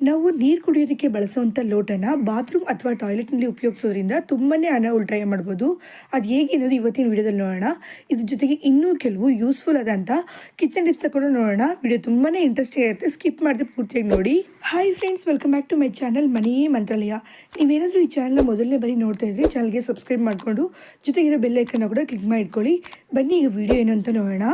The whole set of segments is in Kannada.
ನಾವು ನೀರು ಕುಡಿಯೋದಕ್ಕೆ ಬಳಸುವಂಥ ಲೋಟನ ಬಾತ್ರೂಮ್ ಅಥವಾ ಟಾಯ್ಲೆಟ್ನಲ್ಲಿ ಉಪಯೋಗಿಸೋದ್ರಿಂದ ತುಂಬಾ ಹಣ ಉಳಿತಾಯ ಮಾಡ್ಬೋದು. ಅದು ಹೇಗೆ ಅನ್ನೋದು ಇವತ್ತಿನ ವಿಡಿಯೋದಲ್ಲಿ ನೋಡೋಣ. ಇದ್ರ ಜೊತೆಗೆ ಇನ್ನೂ ಕೆಲವು ಯೂಸ್ಫುಲ್ ಆದಂಥ ಕಿಚನ್ ಟಿಪ್ಸ್ ತಗೊಂಡು ನೋಡೋಣ. ವಿಡಿಯೋ ತುಂಬಾ ಇಂಟ್ರೆಸ್ಟಿಂಗ್ ಆಗುತ್ತೆ, ಸ್ಕಿಪ್ ಮಾಡದೆ ಪೂರ್ತಿಯಾಗಿ ನೋಡಿ. Hi friends, welcome back to my channel ಮನೆಯೇ ಮಂತ್ರಾಲಯ. ನೀವೇನಾದರೂ ಈ ಚಾನಲ್ನ ಮೊದಲನೇ ಬಾರಿ ನೋಡ್ತಾ ಇದ್ರೆ ಚಾನಲ್ಗೆ ಸಬ್ಸ್ಕ್ರೈಬ್ ಮಾಡಿಕೊಂಡು ಜೊತೆಗಿರೋ ಬೆಲ್ ಐಕನ್ನ ಕೂಡ ಕ್ಲಿಕ್ ಮಾಡಿ ಇಟ್ಕೊಳ್ಳಿ. ಬನ್ನಿ ಈಗ ವಿಡಿಯೋ ಏನು ಅಂತ ನೋಡೋಣ.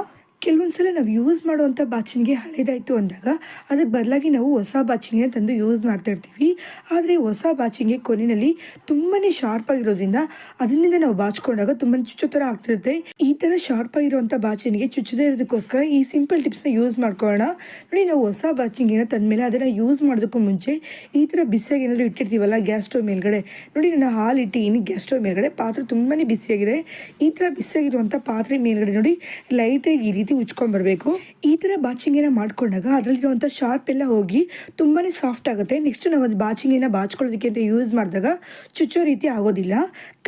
ಕೆಲವೊಂದ್ಸಲ ನಾವು ಯೂಸ್ ಮಾಡುವಂಥ ಬಾಚಣಿಗೆ ಹಳೇದಾಯಿತು ಅಂದಾಗ ಅದಕ್ಕೆ ಬದಲಾಗಿ ನಾವು ಹೊಸ ಬಾಚಣಿಗೆನ ತಂದು ಯೂಸ್ ಮಾಡ್ತಾ ಇರ್ತೀವಿ. ಆದರೆ ಹೊಸ ಬಾಚಣಿಗೆ ಕೊನೆಯಲ್ಲಿ ತುಂಬಾ ಶಾರ್ಪ್ ಆಗಿರೋದ್ರಿಂದ ಅದರಿಂದ ನಾವು ಬಾಚ್ಕೊಂಡಾಗ ತುಂಬಾ ಚುಚ್ಚೋ ಥರ ಆಗ್ತಿರುತ್ತೆ. ಈ ಥರ ಶಾರ್ಪ್ ಆಗಿರುವಂಥ ಬಾಚಣಿಗೆ ಚುಚ್ಚದೇ ಇರೋದಕ್ಕೋಸ್ಕರ ಈ ಸಿಂಪಲ್ ಟಿಪ್ಸ್ನ ಯೂಸ್ ಮಾಡ್ಕೊಳ್ಳೋಣ. ನೋಡಿ, ನಾವು ಹೊಸ ಬಾಚಣಿಗೆನ ತಂದಮೇಲೆ ಅದನ್ನು ಯೂಸ್ ಮಾಡೋದಕ್ಕೂ ಮುಂಚೆ ಈ ಥರ ಬಿಸಿಯಾಗಿ ಏನಾದರೂ ಇಟ್ಟಿರ್ತೀವಲ್ಲ ಗ್ಯಾಸ್ ಸ್ಟವ್ ಮೇಲ್ಗಡೆ, ನೋಡಿ ನಾನು ಹಾಲು ಇಟ್ಟಿದ್ದೀನಿ ಗ್ಯಾಸ್ ಸ್ಟವ್ ಮೇಲ್ಗಡೆ, ಪಾತ್ರೆ ತುಂಬಾ ಬಿಸಿಯಾಗಿದೆ. ಈ ಥರ ಬಿಸಿಯಾಗಿರುವಂಥ ಪಾತ್ರೆ ಮೇಲ್ಗಡೆ ನೋಡಿ ಲೈಟಾಗಿ ಈ ರೀತಿ ಉಚ್ಕೊಂಡ್ಬರ್ಬೇಕು. ಈ ಥರ ಬಾಚಿಂಗಿನ ಮಾಡ್ಕೊಂಡಾಗ ಅದರಲ್ಲಿರುವಂಥ ಶಾರ್ಪ್ ಎಲ್ಲ ಹೋಗಿ ತುಂಬಾ ಸಾಫ್ಟ್ ಆಗುತ್ತೆ. ನೆಕ್ಸ್ಟ್ ನಾವು ಅದು ಬಾಚಿಂಗಿನ ಬಾಚ್ಕೊಳ್ಳೋದಕ್ಕೆ ಅಂತ ಯೂಸ್ ಮಾಡಿದಾಗ ಚುಚ್ಚೋ ರೀತಿ ಆಗೋದಿಲ್ಲ.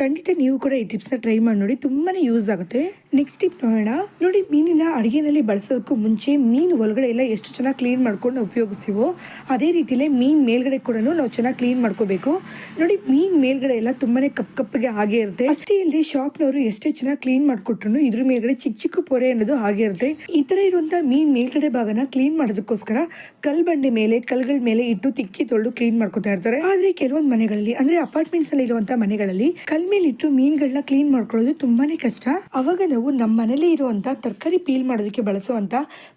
ಖಂಡಿತ ನೀವು ಕೂಡ ಈ ಟಿಪ್ಸ್ನ ಟ್ರೈ ಮಾಡಿ ನೋಡಿ, ತುಂಬಾ ಯೂಸ್ ಆಗುತ್ತೆ. ನೆಕ್ಸ್ಟ್ ಟಿಪ್ ನೋಡೋಣ. ನೋಡಿ, ಮೀನಿನ ಅಡುಗೆನಲ್ಲಿ ಬಳಸೋದಕ್ಕೂ ಮುಂಚೆ ಮೀನು ಒಳಗಡೆ ಎಲ್ಲ ಎಷ್ಟು ಚೆನ್ನಾಗಿ ಕ್ಲೀನ್ ಮಾಡ್ಕೊಂಡು ಉಪಯೋಗಿಸ್ತೀವೋ ಅದೇ ರೀತಿಯಲ್ಲೇ ಮೀನು ಮೇಲ್ಗಡೆ ಕೂಡ ನಾವು ಚೆನ್ನಾಗಿ ಕ್ಲೀನ್ ಮಾಡ್ಕೋಬೇಕು. ನೋಡಿ, ಮೀನು ಮೇಲ್ಗಡೆ ಎಲ್ಲ ತುಂಬಾ ಕಪ್ಪಗೆ ಹಾಗೆ ಇರುತ್ತೆ. ಅಷ್ಟೇ ಇಲ್ಲದೆ ಶಾಪ್ನವರು ಎಷ್ಟೇ ಚೆನ್ನಾಗಿ ಕ್ಲೀನ್ ಮಾಡಿಕೊಟ್ರು ಇದ್ರ ಮೇಲ್ಗಡೆ ಚಿಕ್ಕ ಚಿಕ್ಕ ಪೊರೆ ಅನ್ನೋದು ಹಾಗೆ ಇರುತ್ತೆ. ಈ ಥರ ಇರುವಂಥ ಮೀನು ಮೇಲ್ಗಡೆ ಭಾಗನ ಕ್ಲೀನ್ ಮಾಡೋದಕ್ಕೋಸ್ಕರ ಕಲ್ಬಂಡೆ ಮೇಲೆ ಕಲ್ಗಳ ಮೇಲೆ ಇಟ್ಟು ತಿಕ್ಕಿ ತೊಳೆದು ಕ್ಲೀನ್ ಮಾಡ್ಕೊತಾ ಇರ್ತಾರೆ. ಆದರೆ ಕೆಲವೊಂದು ಮನೆಗಳಲ್ಲಿ ಅಂದ್ರೆ ಅಪಾರ್ಟ್ಮೆಂಟ್ಸ್ ಅಲ್ಲಿ ಇರುವಂಥ ಮನೆಗಳಲ್ಲಿ ಕಲ್ ಮೇಲೆ ಇಟ್ಟು ಮೀನುಗಳನ್ನ ಕ್ಲೀನ್ ಮಾಡ್ಕೊಳ್ಳೋದು ತುಂಬಾನೇ ಕಷ್ಟ. ಅವಾಗ ನಾವು ನಮ್ಮ ಮನೇಲಿ ಇರುವಂಥ ತರಕಾರಿ ಪೀಲ್ ಮಾಡೋದಕ್ಕೆ ಬಳಸುವಂಥ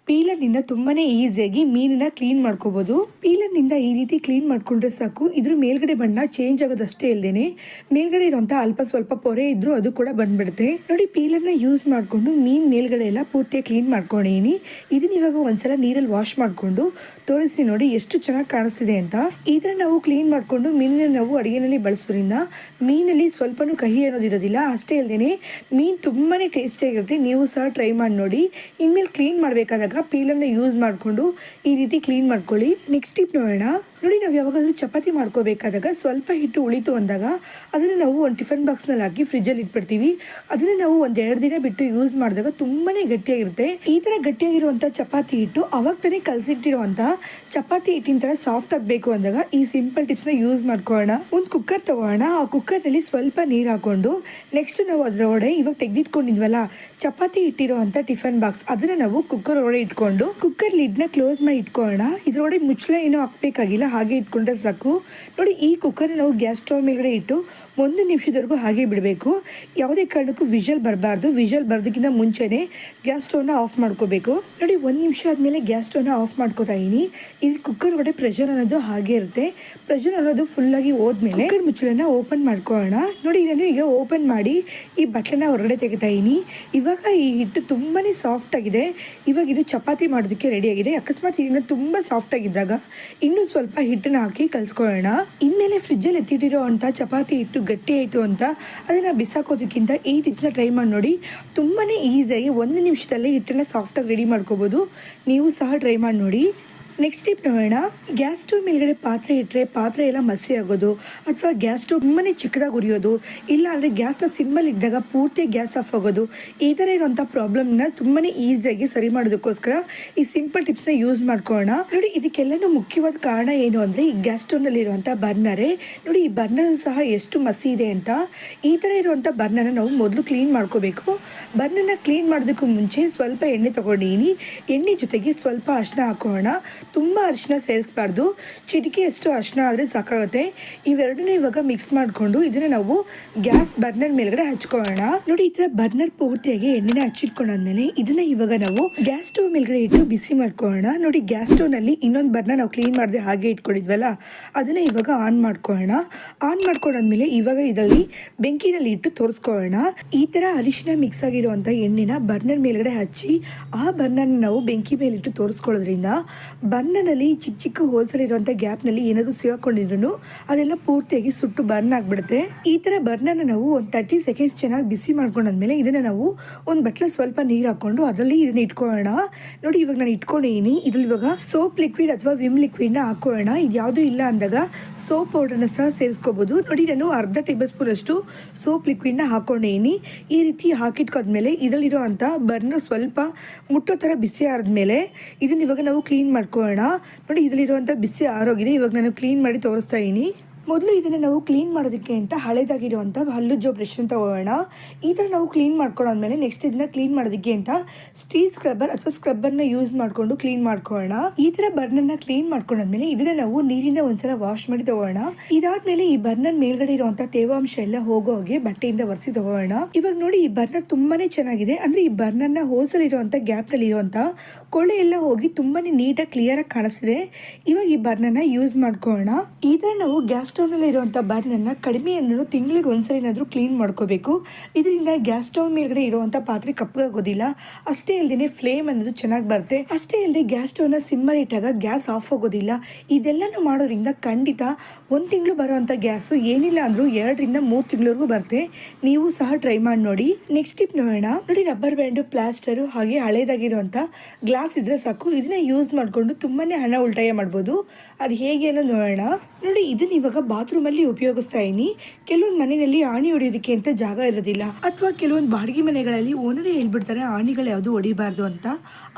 ಪೀಲರ್ನಿಂದ ತುಂಬಾನೇ ಈಸಿಯಾಗಿ ಮೀನನ್ನ ಕ್ಲೀನ್ ಮಾಡ್ಕೋಬಹುದು. ಪೀಲರ್ನಿಂದ ಈ ರೀತಿ ಕ್ಲೀನ್ ಮಾಡ್ಕೊಂಡ್ರೆ ಸಾಕು. ಇದ್ರ ಮೇಲ್ಗಡೆ ಬಣ್ಣ ಚೇಂಜ್ ಆಗೋದಷ್ಟೇ ಇಲ್ದೇನೆ ಮೇಲ್ಗಡೆ ಇರುವಂಥ ಅಲ್ಪ ಸ್ವಲ್ಪ ಪೊರೆ ಇದ್ರು ಅದು ಕೂಡ ಬಂದ್ಬಿಡುತ್ತೆ. ನೋಡಿ, ಪೀಲರ್ನ ಯೂಸ್ ಮಾಡ್ಕೊಂಡು ಮೀನ್ ಮೇಲ್ಗಡೆ ಎಲ್ಲ ಪೂರ್ತಿಯಾಗಿ ಕ್ಲೀನ್ ಮಾಡ್ಕೊಂಡಿನಿ. ಇದನ್ನ ಇವಾಗ ಒಂದ್ಸಲ ನೀರಲ್ಲಿ ವಾಶ್ ಮಾಡಿಕೊಂಡು ತೋರಿಸಿ ನೋಡಿ ಎಷ್ಟು ಚೆನ್ನಾಗಿ ಕಾಣಿಸ್ತಿದೆ ಅಂತ. ಈ ಥರ ನಾವು ಕ್ಲೀನ್ ಮಾಡಿಕೊಂಡು ಮೀನಿನ ನಾವು ಅಡುಗೆನಲ್ಲಿ ಬಳಸೋದ್ರಿಂದ ಮೀನಲ್ಲಿ ಸ್ವಲ್ಪನೂ ಕಹಿ ಅನ್ನೋದಿರೋದಿಲ್ಲ. ಅಷ್ಟೇ ಅಲ್ಲದೆ ಮೀನು ತುಂಬಾ ಟೇಸ್ಟಿಯಾಗಿರುತ್ತೆ. ನೀವು ಸಹ ಟ್ರೈ ಮಾಡಿ ನೋಡಿ. ಇನ್ಮೇಲೆ ಕ್ಲೀನ್ ಮಾಡಬೇಕಾದಾಗ ಪೀಲರ್ನ ಯೂಸ್ ಮಾಡಿಕೊಂಡು ಈ ರೀತಿ ಕ್ಲೀನ್ ಮಾಡ್ಕೊಳ್ಳಿ. ನೆಕ್ಸ್ಟ್ ಟಿಪ್ ನೋಡೋಣ. ನೋಡಿ, ನಾವು ಯಾವಾಗಾದ್ರೂ ಚಪಾತಿ ಮಾಡ್ಕೋಬೇಕಾದಾಗ ಸ್ವಲ್ಪ ಹಿಟ್ಟು ಉಳಿತು ಅಂದಾಗ ಅದನ್ನು ನಾವು ಒಂದು ಟಿಫನ್ ಬಾಕ್ಸ್ನಲ್ಲಿ ಹಾಕಿ ಫ್ರಿಜ್ಜಲ್ಲಿ ಇಟ್ಬಿಡ್ತೀವಿ. ಅದನ್ನು ನಾವು ಒಂದೆರಡು ದಿನ ಬಿಟ್ಟು ಯೂಸ್ ಮಾಡಿದಾಗ ತುಂಬಾ ಗಟ್ಟಿಯಾಗಿರುತ್ತೆ. ಈ ಥರ ಗಟ್ಟಿಯಾಗಿರುವಂಥ ಚಪಾತಿ ಹಿಟ್ಟು ಅವಾಗ ತಾನೇ ಕಲಸಿಟ್ಟಿರುವಂಥ ಚಪಾತಿ ಹಿಟ್ಟಿನ ಥರ ಸಾಫ್ಟ್ ಆಗಬೇಕು ಅಂದಾಗ ಈ ಸಿಂಪಲ್ ಟಿಪ್ಸ್ನ ಯೂಸ್ ಮಾಡ್ಕೊಳ್ಳೋಣ. ಒಂದು ಕುಕ್ಕರ್ ತಗೋಣ. ಆ ಕುಕ್ಕರ್ನಲ್ಲಿ ಸ್ವಲ್ಪ ನೀರು ಹಾಕೊಂಡು ನೆಕ್ಸ್ಟ್ ನಾವು ಅದರೊಳಗಡೆ ಇವಾಗ ತೆಗೆದಿಟ್ಕೊಂಡಿದ್ವಲ್ಲ ಚಪಾತಿ ಇಟ್ಟಿರುವಂಥ ಟಿಫನ್ ಬಾಕ್ಸ್ ಅದನ್ನು ನಾವು ಕುಕ್ಕರ್ ಒಳಗಡೆ ಇಟ್ಕೊಂಡು ಕುಕ್ಕರ್ ಲಿಡ್ನ ಕ್ಲೋಸ್ ಮಾಡಿ ಇಟ್ಕೊಳ್ಳೋಣ. ಇದರೊಳಗೆ ಮುಚ್ಚಳ ಏನೋ ಹಾಕಬೇಕಾಗಿಲ್ಲ, ಹಾಗೆ ಇಟ್ಕೊಂಡ್ರೆ ಸಾಕು. ನೋಡಿ, ಈ ಕುಕ್ಕರ್ ನಾವು ಗ್ಯಾಸ್ ಸ್ಟವ್ ಮೇಲ್ಗಡೆ ಇಟ್ಟು 1 ನಿಮಿಷದವರೆಗೂ ಹಾಗೆ ಬಿಡಬೇಕು. ಯಾವುದೇ ಕಾರಣಕ್ಕೂ ವಿಷಲ್ ಬರಬಾರ್ದು. ವಿಷಲ್ ಬರೋದಕ್ಕಿಂತ ಮುಂಚೆನೆ ಗ್ಯಾಸ್ ಸ್ಟವ್ನ ಆಫ್ ಮಾಡ್ಕೋಬೇಕು. ನೋಡಿ, 1 ನಿಮಿಷ ಆದಮೇಲೆ ಗ್ಯಾಸ್ ಸ್ಟವ್ನ ಆಫ್ ಮಾಡ್ಕೋತಾ ಇದೀನಿ. ಇದು ಕುಕ್ಕರ್ ಒಳಗಡೆ ಪ್ರೆಷರ್ ಅನ್ನೋದು ಹಾಗೆ ಇರುತ್ತೆ. ಪ್ರೆಷರ್ ಅನ್ನೋದು ಫುಲ್ಲಾಗಿ ಹೋದ್ಮೇಲೆ ಕುಕ್ಕರ್ ಮುಚ್ಚಳನ ಓಪನ್ ಮಾಡ್ಕೊಳ್ಳೋಣ. ನೋಡಿ, ನಾನು ಈಗ ಓಪನ್ ಮಾಡಿ ಈ ಬಟ್ಲನ್ನ ಹೊರಗಡೆ ತೆಗಿತಾ ಇದೀನಿ. ಇವಾಗ ಈ ಹಿಟ್ಟು ತುಂಬಾ ಸಾಫ್ಟ್ ಆಗಿದೆ. ಇವಾಗ ಇದು ಚಪಾತಿ ಮಾಡೋದಕ್ಕೆ ರೆಡಿ ಆಗಿದೆ. ಅಕಸ್ಮಾತ್ ಇದನ್ನ ತುಂಬ ಸಾಫ್ಟ್ ಆಗಿದ್ದಾಗ ಇನ್ನೂ ಸ್ವಲ್ಪ ಹಿಟ್ಟನ್ನ ಹಾಕಿ ಕಲ್ಸ್ಕೊಳ್ಳೋಣ. ಇನ್ಮೇಲೆ ಫ್ರಿಜ್ಜಲ್ಲಿ ಎತ್ತಿಟ್ಟಿರೋ ಅಂತ ಚಪಾತಿ ಹಿಟ್ಟು ಗಟ್ಟಿ ಆಯಿತು ಅಂತ ಅದನ್ನು ಬಿಸಾಕೋದಕ್ಕಿಂತ ಈ ಟಿಪ್ಸ್ನ ಟ್ರೈ ಮಾಡಿ ನೋಡಿ. ತುಂಬಾ ಈಸಿಯಾಗಿ 1 ನಿಮಿಷದಲ್ಲೇ ಹಿಟ್ಟನ್ನು ಸಾಫ್ಟಾಗಿ ರೆಡಿ ಮಾಡ್ಕೋಬೋದು. ನೀವು ಸಹ ಟ್ರೈ ಮಾಡಿ ನೋಡಿ. ನೆಕ್ಸ್ಟ್ ಟಿಪ್ ನೋಡೋಣ. ಗ್ಯಾಸ್ ಸ್ಟವ್ ಮೇಲ್ಗಡೆ ಪಾತ್ರೆ ಇಟ್ಟರೆ ಪಾತ್ರೆ ಎಲ್ಲ ಮಸಿ ಆಗೋದು ಅಥವಾ ಗ್ಯಾಸ್ ಸ್ಟವ್ ತುಂಬಾ ಚಿಕ್ಕದಾಗಿ ಉರಿಯೋದು, ಇಲ್ಲ ಅಂದರೆ ಗ್ಯಾಸ್ನ ಸಿಮ್ಮಲ್ಲಿ ಇದ್ದಾಗ ಪೂರ್ತಿ ಗ್ಯಾಸ್ ಆಫ್ ಆಗೋದು, ಈ ಥರ ಇರುವಂಥ ಪ್ರಾಬ್ಲಮ್ನ ತುಂಬಾ ಈಸಿಯಾಗಿ ಸರಿ ಮಾಡೋದಕ್ಕೋಸ್ಕರ ಈ ಸಿಂಪಲ್ ಟಿಪ್ಸ್ನ ಯೂಸ್ ಮಾಡ್ಕೊಳ್ಳೋಣ. ನೋಡಿ, ಇದಕ್ಕೆಲ್ಲನೂ ಮುಖ್ಯವಾದ ಕಾರಣ ಏನು ಅಂದರೆ ಈ ಗ್ಯಾಸ್ ಸ್ಟವ್ನಲ್ಲಿರುವಂಥ ಬರ್ನರೇ. ನೋಡಿ, ಈ ಬರ್ನರ್ ಸಹ ಎಷ್ಟು ಮಸಿ ಇದೆ ಅಂತ. ಈ ಥರ ಇರುವಂಥ ಬರ್ನರ್ನ ನಾವು ಮೊದಲು ಕ್ಲೀನ್ ಮಾಡ್ಕೋಬೇಕು. ಬರ್ನರ್ನ ಕ್ಲೀನ್ ಮಾಡೋದಕ್ಕೂ ಮುಂಚೆ ಸ್ವಲ್ಪ ಎಣ್ಣೆ ತೊಗೊಂಡಿದ್ದೀನಿ. ಎಣ್ಣೆ ಜೊತೆಗೆ ಸ್ವಲ್ಪ ಅರಿಶಿನ ಹಾಕೋಣ. ತುಂಬ ಅರಿಶಿನ ಸೇರಿಸಬಾರ್ದು, ಚಿಟಿಕೆಯಷ್ಟು ಅರಿಶಿನ ಆದರೆ ಸಾಕಾಗುತ್ತೆ. ಇವೆರಡನ್ನೂ ಇವಾಗ ಮಿಕ್ಸ್ ಮಾಡಿಕೊಂಡು ಇದನ್ನು ನಾವು ಗ್ಯಾಸ್ ಬರ್ನರ್ ಮೇಲ್ಗಡೆ ಹಚ್ಕೊಳ್ಳೋಣ. ನೋಡಿ, ಈ ಥರ ಬರ್ನರ್ ಪೂರ್ತಿಯಾಗಿ ಎಣ್ಣೆನ ಹಚ್ಚಿಟ್ಕೊಂಡಾದ್ಮೇಲೆ ಇದನ್ನ ಇವಾಗ ನಾವು ಗ್ಯಾಸ್ ಸ್ಟವ್ ಮೇಲ್ಗಡೆ ಇಟ್ಟು ಬಿಸಿ ಮಾಡ್ಕೊಳ್ಳೋಣ. ನೋಡಿ, ಗ್ಯಾಸ್ ಸ್ಟವ್ನಲ್ಲಿ ಇನ್ನೊಂದು ಬರ್ನರ್ ನಾವು ಕ್ಲೀನ್ ಮಾಡದೆ ಹಾಗೆ ಇಟ್ಕೊಂಡಿದ್ವಲ್ಲ ಅದನ್ನ ಇವಾಗ ಆನ್ ಮಾಡ್ಕೊಳ್ಳೋಣ. ಆನ್ ಮಾಡ್ಕೊಂಡಾದ್ಮೇಲೆ ಇವಾಗ ಇದರಲ್ಲಿ ಬೆಂಕಿನಲ್ಲಿ ಇಟ್ಟು ತೋರಿಸ್ಕೊಳ್ಳೋಣ. ಈ ಥರ ಅರಿಶಿನ ಮಿಕ್ಸ್ ಆಗಿರುವಂಥ ಎಣ್ಣೆನ ಬರ್ನರ್ ಮೇಲ್ಗಡೆ ಹಚ್ಚಿ ಆ ಬರ್ನರ್ನ ನಾವು ಬೆಂಕಿ ಮೇಲಿಟ್ಟು ತೋರಿಸ್ಕೊಳ್ಳೋದ್ರಿಂದ ಬರ್ನರ್ನಲ್ಲಿ ಚಿಕ್ಕ ಚಿಕ್ಕ ಹೋಲ್ಸಲ್ಲಿರುವಂಥ ಗ್ಯಾಪ್ನಲ್ಲಿ ಏನಾದರೂ ಸಿಗಾಕೊಂಡಿದ್ರು ಅದೆಲ್ಲ ಪೂರ್ತಿಯಾಗಿ ಸುಟ್ಟು ಬರ್ನ್ ಆಗಿಬಿಡುತ್ತೆ. ಈ ಥರ ಬರ್ನರ್ನ ನಾವು ಒಂದು 30 ಸೆಕೆಂಡ್ಸ್ ಚೆನ್ನಾಗಿ ಬಿಸಿ ಮಾಡ್ಕೊಂಡಾದ್ಮೇಲೆ ಇದನ್ನು ನಾವು ಒಂದು ಬಟ್ಲ ಸ್ವಲ್ಪ ನೀರು ಹಾಕ್ಕೊಂಡು ಅದರಲ್ಲಿ ಇದನ್ನು ಇಟ್ಕೊಳ್ಳೋಣ. ನೋಡಿ, ಇವಾಗ ನಾನು ಇಟ್ಕೊಂಡಿದ್ದೀನಿ. ಇದ್ರಲ್ಲಿ ಇವಾಗ ಸೋಪ್ ಲಿಕ್ವಿಡ್ ಅಥವಾ ವಿಮ್ ಲಿಕ್ವಿಡ್ನ ಹಾಕೊಳ್ಳೋಣ. ಇದು ಯಾವುದೂ ಇಲ್ಲ ಅಂದಾಗ ಸೋಪ್ ಪೌಡರ್ನ ಸಹ ಸೇರಿಸ್ಕೋಬೋದು. ನೋಡಿ, ನಾನು ಅರ್ಧ ಟೇಬಲ್ ಸ್ಪೂನ್ ಅಷ್ಟು ಸೋಪ್ ಲಿಕ್ವಿಡ್ನ ಹಾಕೊಂಡಿದ್ದೀನಿ. ಈ ರೀತಿ ಹಾಕಿಟ್ಕೊಂಡ್ಮೇಲೆ ಇದರಲ್ಲಿರೋ ಅಂಥ ಬರ್ನರ್ ಸ್ವಲ್ಪ ಮುಟ್ಟೋ ಥರ ಬಿಸಿ ಆದ್ಮೇಲೆ ಇದನ್ನ ಇವಾಗ ನಾವು ಕ್ಲೀನ್ ಮಾಡ್ಕೊ ಮಾಡ್ಕೊಳ್ಳೋಣ. ನೋಡಿ ಇದರಲ್ಲಿರುವಂಥ ಬಿಸಿ ಆರೋಗಿದೆ. ಇವಾಗ ನಾನು ಕ್ಲೀನ್ ಮಾಡಿ ತೋರಿಸ್ತಾ ಇದ್ದೀನಿ. ಮೊದಲು ಇದನ್ನು ನಾವು ಕ್ಲೀನ್ ಮಾಡೋದಕ್ಕೆ ಅಂತ ಹಳೇದಾಗಿರುವಂಥ ಹಲ್ಲುಜ್ಜೋ ಬ್ರಷನ್ನು ತಗೊಳ್ಳೋಣ. ಈ ಥರ ನಾವು ಕ್ಲೀನ್ ಮಾಡ್ಕೊಂಡಾದ್ಮೇಲೆ ನೆಕ್ಸ್ಟ್ ಇದನ್ನ ಕ್ಲೀನ್ ಮಾಡೋದಕ್ಕೆ ಅಂತ ಸ್ಟೀಲ್ ಸ್ಕ್ರಬ್ಬರ್ ಅಥವಾ ಸ್ಕ್ರಬ್ಬರ್ನ ಯೂಸ್ ಮಾಡಿಕೊಂಡು ಕ್ಲೀನ್ ಮಾಡ್ಕೊಳ್ಳೋಣ. ಈ ಥರ ಬರ್ನನ್ನು ಕ್ಲೀನ್ ಮಾಡ್ಕೊಂಡಾದ್ಮೇಲೆ ಇದನ್ನ ನಾವು ನೀರಿಂದ ಒಂದ್ಸಲ ವಾಶ್ ಮಾಡಿ ತಗೊಳ್ಳೋಣ. ಇದಾದ್ಮೇಲೆ ಈ ಬರ್ನರ್ ಮೇಲ್ಗಡೆ ಇರುವಂಥ ತೇವಾಂಶ ಎಲ್ಲ ಹೋಗೋ ಹಾಗೆ ಬಟ್ಟೆಯಿಂದ ಒರೆಸಿ ತಗೊಳ್ಳೋಣ. ಇವಾಗ ನೋಡಿ ಈ ಬರ್ನರ್ ತುಂಬಾನೇ ಚೆನ್ನಾಗಿದೆ. ಅಂದ್ರೆ ಈ ಬರ್ನರ್ನ ಹೋಲ್ಸಲ್ ಇರುವಂಥ ಗ್ಯಾಪ್ನಲ್ಲಿ ಇರುವಂಥ ಕೊಳೆ ಎಲ್ಲ ಹೋಗಿ ತುಂಬಾನೇ ನೀಟಾಗಿ ಕ್ಲಿಯರ್ ಆಗಿ ಕಾಣಿಸ್ತಿದೆ. ಇವಾಗ ಈ ಬರ್ನರ್ನ ಯೂಸ್ ಮಾಡ್ಕೊಳ್ಳೋಣ. ಈ ಥರ ನಾವು ಗ್ಯಾಸ್ ಸ್ಟವ್ನಲ್ಲಿ ಇರುವಂಥ ಬರ್ನನ್ನು ಕಡಿಮೆ ಅಂದ್ರೂ ತಿಂಗಳಿಗೆ ಒಂದ್ಸಲಿನಾದರೂ ಕ್ಲೀನ್ ಮಾಡ್ಕೋಬೇಕು. ಇದರಿಂದ ಗ್ಯಾಸ್ ಸ್ಟವ್ ಮೇಲ್ಗಡೆ ಇರುವಂಥ ಪಾತ್ರೆ ಕಪ್ಪಗಾಗೋದಿಲ್ಲ. ಅಷ್ಟೇ ಇಲ್ಲದೆ ಫ್ಲೇಮ್ ಅನ್ನೋದು ಚೆನ್ನಾಗಿ ಬರುತ್ತೆ. ಅಷ್ಟೇ ಇಲ್ಲದೆ ಗ್ಯಾಸ್ ಸ್ಟವ್ನ ಸಿಮ್ಮರ್ ಇಟ್ಟಾಗ ಗ್ಯಾಸ್ ಆಫ್ ಆಗೋದಿಲ್ಲ. ಇದೆಲ್ಲನೂ ಮಾಡೋದ್ರಿಂದ ಖಂಡಿತ 1 ತಿಂಗಳು ಬರುವಂಥ ಗ್ಯಾಸು ಏನಿಲ್ಲ ಅಂದರೂ 2 ರಿಂದ 3 ತಿಂಗಳವರೆಗೂ ಬರುತ್ತೆ. ನೀವು ಸಹ ಟ್ರೈ ಮಾಡಿ ನೋಡಿ. ನೆಕ್ಸ್ಟ್ ಟಿಪ್ ನೋಡೋಣ. ನೋಡಿ ರಬ್ಬರ್ ಬ್ಯಾಂಡು, ಪ್ಲಾಸ್ಟರು ಹಾಗೆ ಹಳೇದಾಗಿರುವಂಥ ಗ್ಲಾಸ್ ಇದ್ರೆ ಸಾಕು. ಇದನ್ನ ಯೂಸ್ ಮಾಡಿಕೊಂಡು ತುಂಬಾನೇ ಹಣ ಉಳಿತಾಯ ಮಾಡ್ಬೋದು. ಅದು ಹೇಗೆ ಅನ್ನೋದು ನೋಡೋಣ. ನೋಡಿ ಇದನ್ನ ಇವಾಗ ಬಾತ್ರೂಮಲ್ಲಿ ಉಪಯೋಗಿಸ್ತಾ ಇದೀನಿ. ಕೆಲವೊಂದು ಮನೆಯಲ್ಲಿ ಆಣಿ ಹೊಡೆಯೋದಕ್ಕೆ ಅಂತ ಜಾಗ ಇರೋದಿಲ್ಲ, ಅಥವಾ ಕೆಲವೊಂದು ಬಾಡಿಗೆ ಮನೆಗಳಲ್ಲಿ ಓನರೇ ಹೇಳ್ಬಿಡ್ತಾರೆ ಆಣಿಗಳು ಯಾವುದು ಹೊಡಿಬಾರ್ದು ಅಂತ.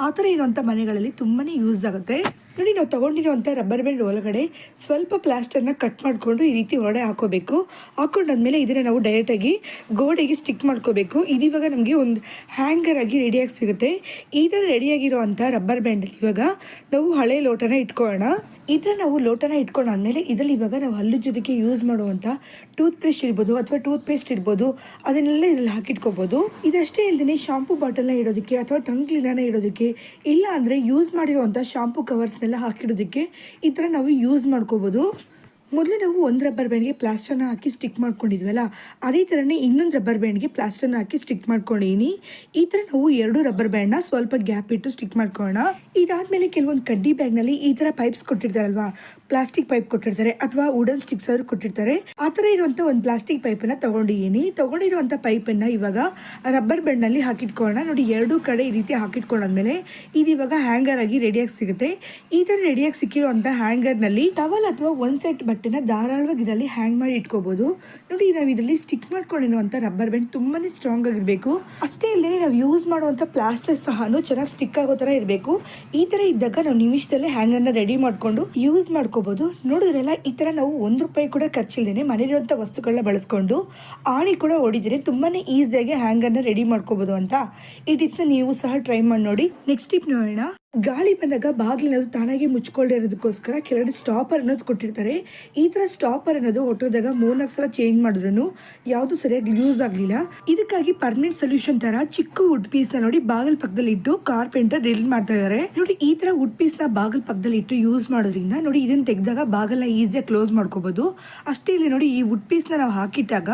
ಆ ಥರ ಇರುವಂಥ ಮನೆಗಳಲ್ಲಿ ತುಂಬಾನೇ ಯೂಸ್ ಆಗುತ್ತೆ. ನೋಡಿ ನಾವು ತೊಗೊಂಡಿರೋಂಥ ರಬ್ಬರ್ ಬ್ಯಾಂಡ್ ಒಳಗಡೆ ಸ್ವಲ್ಪ ಪ್ಲಾಸ್ಟರ್ನ ಕಟ್ ಮಾಡಿಕೊಂಡು ಈ ರೀತಿ ಹೊರಡೆ ಹಾಕೋಬೇಕು. ಹಾಕೊಂಡಾದ್ಮೇಲೆ ಇದನ್ನು ನಾವು ಡೈರೆಕ್ಟಾಗಿ ಗೋಡೆಗೆ ಸ್ಟಿಕ್ ಮಾಡ್ಕೋಬೇಕು. ಇದಿವಾಗ ನಮಗೆ ಒಂದು ಹ್ಯಾಂಗರ್ ಆಗಿ ರೆಡಿಯಾಗಿ ಸಿಗುತ್ತೆ. ಈ ಥರ ರೆಡಿಯಾಗಿರೋ ಅಂಥ ರಬ್ಬರ್ ಬ್ಯಾಂಡಲ್ಲಿ ಇವಾಗ ನಾವು ಹಳೆ ಲೋಟನ ಇಟ್ಕೊಳ್ಳೋಣ. ಈ ಥರ ನಾವು ಲೋಟನ ಇಟ್ಕೊಂಡಾದ್ಮೇಲೆ ಇದರಲ್ಲಿ ಇವಾಗ ನಾವು ಹಲ್ಲುಜ್ಜೋದಕ್ಕೆ ಯೂಸ್ ಮಾಡುವಂಥ ಟೂತ್ ಬ್ರಷ್ ಇರ್ಬೋದು ಅಥವಾ ಟೂತ್ ಪೇಸ್ಟ್ ಇರ್ಬೋದು, ಅದನ್ನೆಲ್ಲ ಇದರಲ್ಲಿ ಹಾಕಿಟ್ಕೋಬೋದು. ಇದಷ್ಟೇ ಇಲ್ಲದೇ ಶಾಂಪೂ ಬಾಟಲ್ನ ಇಡೋದಕ್ಕೆ ಅಥವಾ ಟಂಗ್ ಕ್ಲೀನರ್ನ ಇಡೋದಕ್ಕೆ, ಇಲ್ಲ ಅಂದರೆ ಯೂಸ್ ಮಾಡಿರೋವಂಥ ಶಾಂಪೂ ಕವರ್ಸ್ನೆಲ್ಲ ಹಾಕಿಡೋದಕ್ಕೆ ಈ ಥರ ನಾವು ಯೂಸ್ ಮಾಡ್ಕೋಬೋದು. ಮೊದಲು ನಾವು ಒಂದು ರಬ್ಬರ್ ಬ್ಯಾಂಡ್ಗೆ ಪ್ಲಾಸ್ಟರ್ನ ಹಾಕಿ ಸ್ಟಿಕ್ ಮಾಡ್ಕೊಂಡಿದ್ವಲ್ಲ, ಅದೇ ಥರನೇ ಇನ್ನೊಂದು ರಬ್ಬರ್ ಬ್ಯಾಂಡ್ಗೆ ಪ್ಲಾಸ್ಟರ್ನ ಹಾಕಿ ಸ್ಟಿಕ್ ಮಾಡ್ಕೊಂಡಿದ್ದೀನಿ. ಈ ಥರ ನಾವು 2 ರಬ್ಬರ್ ಬ್ಯಾಂಡ್ನ ಸ್ವಲ್ಪ ಗ್ಯಾಪ್ ಇಟ್ಟು ಸ್ಟಿಕ್ ಮಾಡ್ಕೊಳ್ಳೋಣ. ಇದಾದಮೇಲೆ ಕೆಲವೊಂದು ಕಡ್ಡಿ ಬ್ಯಾಗ್ನಲ್ಲಿ ಈ ಥರ ಪೈಪ್ಸ್ ಕೊಟ್ಟಿರ್ತಾರಲ್ವಾ, ಪ್ಲಾಸ್ಟಿಕ್ ಪೈಪ್ ಕೊಟ್ಟಿರ್ತಾರೆ ಅಥವಾ ವುಡನ್ ಸ್ಟಿಕ್ಸ್ ಆದರೂ ಕೊಟ್ಟಿರ್ತಾರೆ. ಆ ಥರ ಇರುವಂಥ ಒಂದು ಪ್ಲಾಸ್ಟಿಕ್ ಪೈಪನ್ನು ತೊಗೊಂಡಿದ್ದೀನಿ. ತೊಗೊಂಡಿರುವಂಥ ಪೈಪನ್ನು ಇವಾಗ ರಬ್ಬರ್ ಬ್ಯಾಂಡ್ನಲ್ಲಿ ಹಾಕಿಟ್ಕೊಳ್ಳೋಣ. ನೋಡಿ 2 ಕಡೆ ಈ ರೀತಿ ಹಾಕಿಟ್ಕೊಂಡಾದ್ಮೇಲೆ ಇದು ಇವಾಗ ಹ್ಯಾಂಗರ್ ಆಗಿ ರೆಡಿಯಾಗಿ ಸಿಗುತ್ತೆ. ಈ ಥರ ರೆಡಿಯಾಗಿ ಸಿಕ್ಕಿರುವಂಥ ಹ್ಯಾಂಗರ್ನಲ್ಲಿ ಟವಲ್ ಅಥವಾ ಒಂದು ಸೆಟ್ ಬಟ್ಟೆನ ಧಾರಾಳವಾಗಿ ಇದರಲ್ಲಿ ಹ್ಯಾಂಗ್ ಮಾಡಿ ಇಟ್ಕೋಬಹುದು. ನೋಡಿ ನಾವು ಇದರಲ್ಲಿ ಸ್ಟಿಕ್ ಮಾಡ್ಕೊಂಡಿರುವಂಥ ರಬ್ಬರ್ ಬ್ಯಾಂಡ್ ತುಂಬಾನೇ ಸ್ಟ್ರಾಂಗ್ ಆಗಿರಬೇಕು. ಅಷ್ಟೇ ಇಲ್ಲದೆ ನಾವು ಯೂಸ್ ಮಾಡುವಂಥ ಪ್ಲಾಸ್ಟರ್ ಸಹ ಚೆನ್ನಾಗಿ ಸ್ಟಿಕ್ ಆಗೋ ಥರ ಇರಬೇಕು. ಈ ಥರ ಇದ್ದಾಗ ನಾವು ನಿಮಿಷದಲ್ಲೇ ಹ್ಯಾಂಗರ್ನ ರೆಡಿ ಮಾಡಿಕೊಂಡು ಯೂಸ್ ಮಾಡ್ಕೋಬಹುದು. ನೋಡಿದ್ರಲ್ಲ, ಈ ಥರ ನಾವು ₹1 ಕೂಡ ಖರ್ಚಿಲ್ಲದೆ ಮನೆಯಲ್ಲಿರುವಂಥ ವಸ್ತುಗಳನ್ನ ಬಳಸ್ಕೊಂಡು ಆಣಿ ಕೂಡ ಹೊಡಿದ್ರೆ ತುಂಬಾನೇ ಈಸಿಯಾಗಿ ಹ್ಯಾಂಗರ್ನ ರೆಡಿ ಮಾಡ್ಕೋಬಹುದು ಅಂತ. ಈ ಟಿಪ್ಸ್ನ ನೀವು ಸಹ ಟ್ರೈ ಮಾಡಿ ನೋಡಿ. ನೆಕ್ಸ್ಟ್ ಟಿಪ್ ನೋಡೋಣ. ಗಾಳಿ ಬಂದಾಗ ಬಾಗಿಲನ್ನೋದು ತಾನಾಗೆ ಮುಚ್ಕೊಳ್ಳದೆ ಇರೋದಕ್ಕೋಸ್ಕರ ಕೆಳಗಡೆ ಸ್ಟಾಪರ್ ಅನ್ನೋದು ಕೊಟ್ಟಿರ್ತಾರೆ. ಈ ಥರ ಸ್ಟಾಪರ್ ಅನ್ನೋದು ಹೊಟ್ಟೋದಾಗ 3-4 ಸಲ ಚೇಂಜ್ ಮಾಡಿದ್ರು ಯಾವುದು ಸರಿಯಾಗಿ ಯೂಸ್ ಆಗಲಿಲ್ಲ. ಇದಕ್ಕಾಗಿ ಪರ್ಮನೆಂಟ್ ಸೊಲ್ಯೂಷನ್ ತರ ಚಿಕ್ಕ ವುಡ್ ಪೀಸ್ನ ನೋಡಿ ಬಾಗಿಲ್ ಪಕ್ಕದಲ್ಲಿ ಇಟ್ಟು ಕಾರ್ಪೆಂಟರ್ ಡ್ರಿಲ್ ಮಾಡ್ತಾ ಇದ್ದಾರೆ. ನೋಡಿ ಈ ತರ ವುಡ್ ಪೀಸ್ನ ಬಾಗಿಲ್ ಪಕ್ಕದಲ್ಲಿ ಇಟ್ಟು ಯೂಸ್ ಮಾಡೋದ್ರಿಂದ ನೋಡಿ ಇದನ್ನ ತೆಗೆದಾಗ ಬಾಗಿಲನ್ನ ಈಸಿಯಾಗಿ ಕ್ಲೋಸ್ ಮಾಡ್ಕೋಬಹುದು. ಅಷ್ಟೇ ಇಲ್ಲ, ನೋಡಿ ಈ ವುಡ್ ಪೀಸ್ನ ನಾವು ಹಾಕಿಟ್ಟಾಗ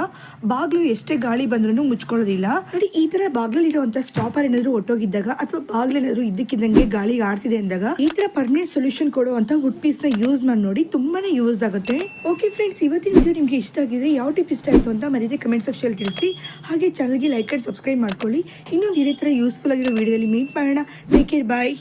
ಬಾಗಿಲು ಎಷ್ಟೇ ಗಾಳಿ ಬಂದ್ರೂ ಮುಚ್ಕೊಳ್ಳೋದಿಲ್ಲ. ನೋಡಿ ಈ ತರ ಬಾಗಿಲಲ್ಲಿರುವಂಥ ಸ್ಟಾಪರ್ ಏನಾದ್ರು ಹೊಟ್ಟೋಗಿದ್ದಾಗ ಅಥವಾ ಬಾಗಿಲೇನಾದ್ರು ಇದ್ದಕ್ಕಿದ್ದಂಗೆ ಗಾಳಿ ಆಡ್ತಿದೆ ಅಂದಾಗ ಈ ತರ ಪರ್ಮನೆಂಟ್ ಸೊಲ್ಯೂಷನ್ ಕೊಡುವಂತ ವುಡ್ ಪೀಸ್ ನ ಯೂಸ್ ಮಾಡಿ ನೋಡಿ, ತುಂಬಾನೇ ಯೂಸ್ ಆಗುತ್ತೆ. ಓಕೆ ಫ್ರೆಂಡ್ಸ್, ಇವತ್ತಿನ ವಿಡಿಯೋ ನಿಮ್ಗೆ ಇಷ್ಟ ಆಗಿದ್ರೆ ಯಾವ ಟಿಪ್ ಇಷ್ಟ ಆಯ್ತು ಅಂತ ಮರೀದೆ ಕಮೆಂಟ್ ಸೆಕ್ಷನ್ ತಿಳಿಸಿ. ಹಾಗೆ ಚಾನಲ್ಗೆ ಲೈಕ್ ಅಂಡ್ ಸಬ್ಸ್ಕ್ರೈಬ್ ಮಾಡ್ಕೊಳ್ಳಿ. ಇನ್ನೊಂದು ಇದೇ ತರ ಯೂಸ್ಫುಲ್ ಆಗಿರೋ ವಿಡಿಯೋದಲ್ಲಿ ಮೀಟ್ ಮಾಡೋಣ. ಟೇಕ್ ಕೇರ್, ಬಾಯ್.